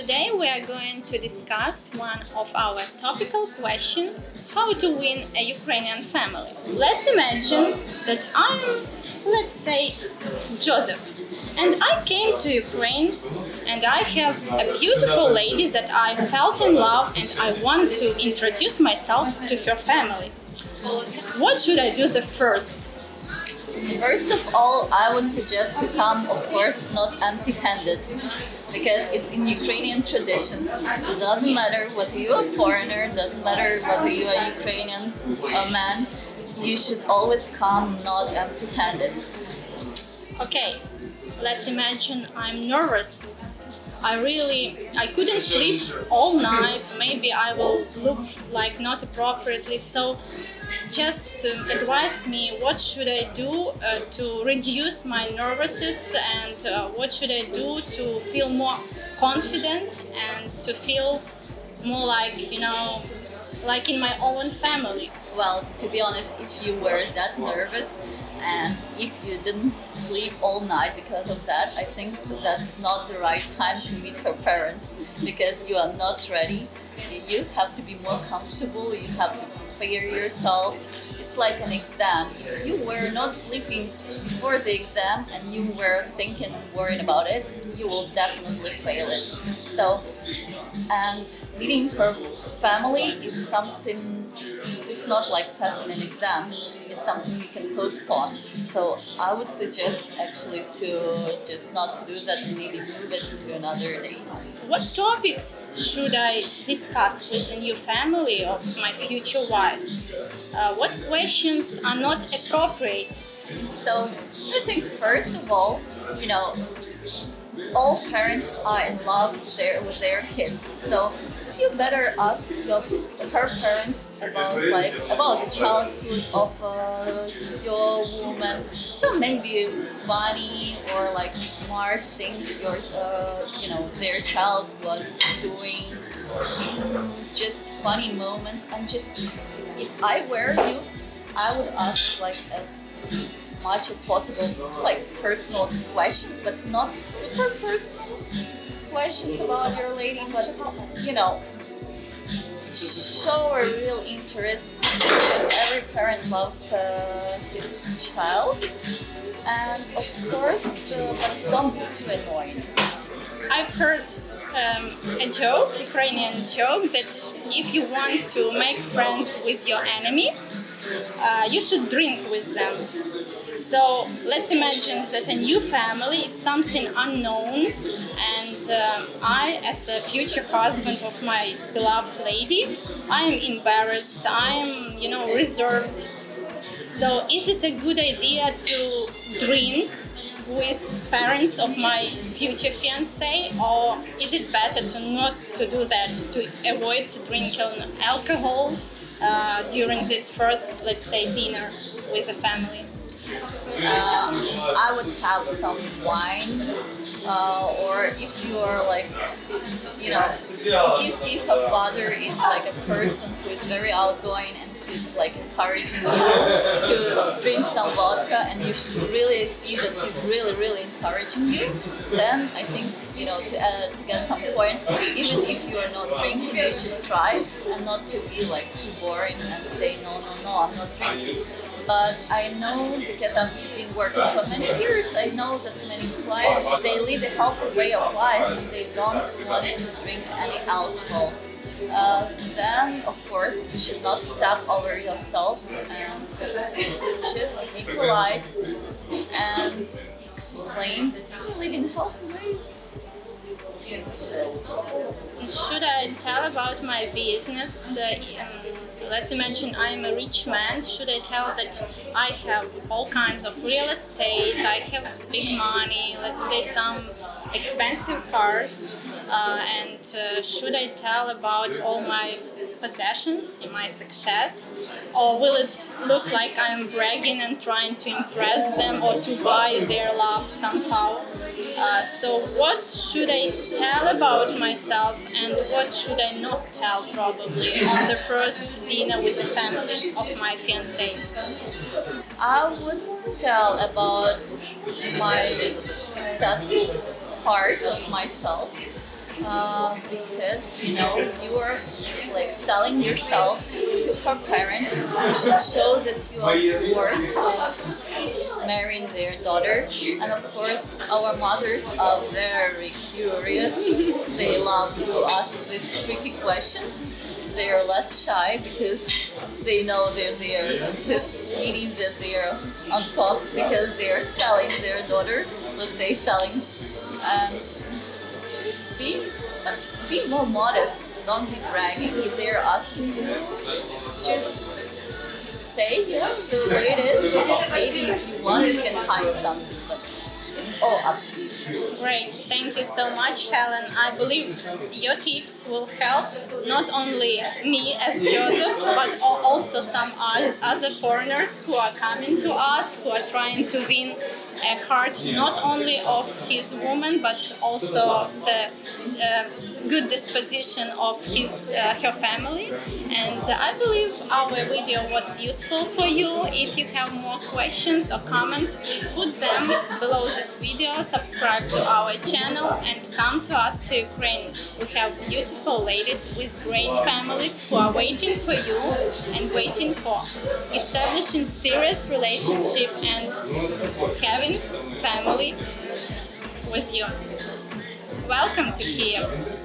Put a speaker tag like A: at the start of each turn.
A: Today we are going to discuss one of our topical questions: how to win a Ukrainian family. Let's imagine that I am, let's say, Joseph, and I came to Ukraine and I have a beautiful lady that I felt in love and I want to introduce myself to her family. What should I do the first?
B: First of all, I would suggest to come, of course, not empty-handed, because it's in Ukrainian traditions. It doesn't matter whether you're a foreigner, doesn't matter whether you're a Ukrainian man, you should always come not empty-handed.
A: Okay, let's imagine I'm nervous. I couldn't sleep all night. Maybe I will look like not appropriately. So just advise me what should I do to reduce my nervousness, and what should I do to feel more confident and to feel more like in my own family.
B: Well, to be honest, if you were that nervous and if you didn't sleep all night because of that, I think that's not the right time to meet her parents, because you are not ready. You have to be more comfortable, you have to prepare yourself. It's like an exam. If you were not sleeping before the exam and you were thinking and worrying about it, you will definitely fail it. So, and meeting her family is something, it's not like passing an exam, it's something you can postpone. So I would suggest actually to just not to do that and maybe move it to another day.
A: What topics should I discuss with the new family of my future wife? What questions are not appropriate?
B: So I think first of all, all parents are in love with their kids. So you better ask her parents about the childhood of your woman. So maybe funny or smart things their child was doing, just funny moments. And just, if I were you, I would ask as much as possible personal questions, but not super personal questions about your lady, but show a real interest, because every parent loves his child, and of course, but don't be too annoying.
A: I've heard a joke, Ukrainian joke, that if you want to make friends with your enemy, you should drink with them. So let's imagine that a new family, it's something unknown, and I, as a future husband of my beloved lady, I am embarrassed, I am, reserved. So is it a good idea to drink with parents of my future fiancé, or is it better to not to do that, to avoid drinking alcohol during this first, let's say, dinner with the family?
B: I would have some wine, or if you are if you see her father is a person who is very outgoing and he's encouraging you to drink some vodka, and you should really see that he's really, really encouraging you, then I think, to get some points, even if you are not drinking, you should try, and not to be too boring and say, no, I'm not drinking. But I know, because I've been working for many years, I know that many clients, they live a healthy way of life and they don't want to drink any alcohol. Then, of course, you should not step over yourself and just be polite and explain that you live in a healthy way.
A: Should I tell about my business? Let's imagine I'm a rich man. Should I tell that I have all kinds of real estate, I have big money, let's say some expensive cars, and should I tell about all my possessions, my success, or will it look like I'm bragging and trying to impress them or to buy their love somehow? So what should I tell about myself, and what should I not tell probably on the first dinner with the family of my fiancé?
B: I would tell about my successful parts of myself, because you are like selling yourself to her parents. You should show that you are worth marrying their daughter. And of course, our mothers are very curious. They love to ask these tricky questions. They are less shy because they know they're there in this meeting, that they're on top because they are selling their daughter. Let's say selling, and just be more modest. Don't be bragging. If they're asking you, just say the way it is. Maybe if you want, you can hide something, but it's all up to you.
A: Great, thank you so much, Helen. I believe your tips will help not only me as Joseph, but also some other foreigners who are coming to us, who are trying to win a heart not only of his woman, but also the good disposition of her family. And I believe our video was useful for you. If you have more questions or comments, please put them below this video. Subscribe to our channel and come to us to Ukraine. We have beautiful ladies with great families who are waiting for you and waiting for establishing serious relationship and having family with you. Welcome to Kyiv.